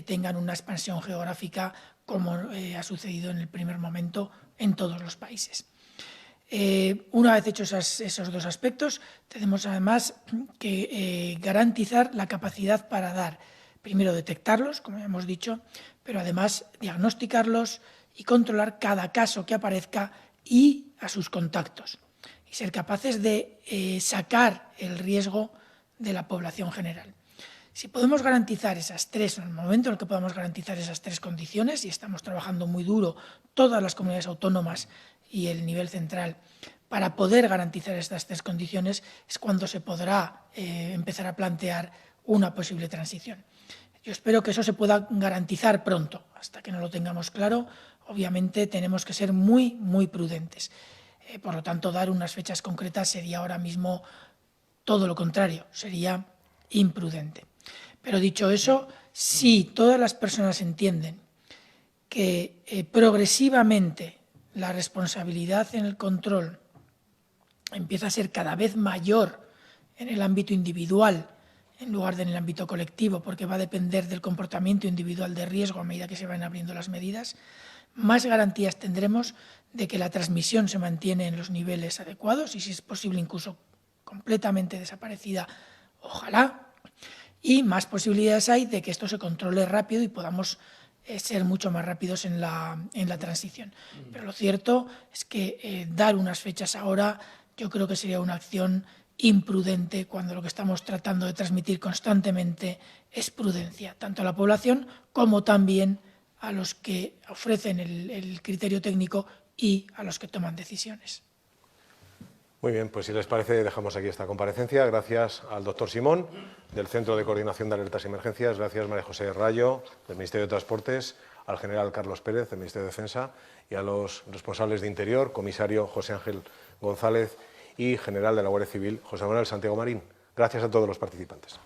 tengan una expansión geográfica como ha sucedido en el primer momento en todos los países. Una vez hechos esos dos aspectos, tenemos además que garantizar la capacidad para primero detectarlos, como ya hemos dicho, pero además diagnosticarlos y controlar cada caso que aparezca y a sus contactos, y ser capaces de sacar el riesgo de la población general. Si podemos garantizar esas tres, en el momento en el que podamos garantizar esas tres condiciones, y estamos trabajando muy duro todas las comunidades autónomas y el nivel central para poder garantizar estas tres condiciones, es cuando se podrá empezar a plantear una posible transición. Yo espero que eso se pueda garantizar pronto. Hasta que no lo tengamos claro, obviamente tenemos que ser muy, muy prudentes. Por lo tanto, dar unas fechas concretas sería ahora mismo todo lo contrario, sería imprudente. Pero dicho eso, si todas las personas entienden que progresivamente la responsabilidad en el control empieza a ser cada vez mayor en el ámbito individual, en lugar de en el ámbito colectivo, porque va a depender del comportamiento individual de riesgo a medida que se van abriendo las medidas, más garantías tendremos de que la transmisión se mantiene en los niveles adecuados y, si es posible, incluso completamente desaparecida, ojalá, y más posibilidades hay de que esto se controle rápido y podamos ser mucho más rápidos en la transición. Pero lo cierto es que dar unas fechas ahora yo creo que sería una acción imprudente, cuando lo que estamos tratando de transmitir constantemente es prudencia, tanto a la población como también a los que ofrecen el criterio técnico y a los que toman decisiones. Muy bien, pues si les parece dejamos aquí esta comparecencia. Gracias al doctor Simón, del Centro de Coordinación de Alertas y Emergencias. Gracias María José Rayo, del Ministerio de Transportes, al general Carlos Pérez, del Ministerio de Defensa, y a los responsables de Interior, comisario José Ángel González y general de la Guardia Civil, José Manuel Santiago Marín. Gracias a todos los participantes.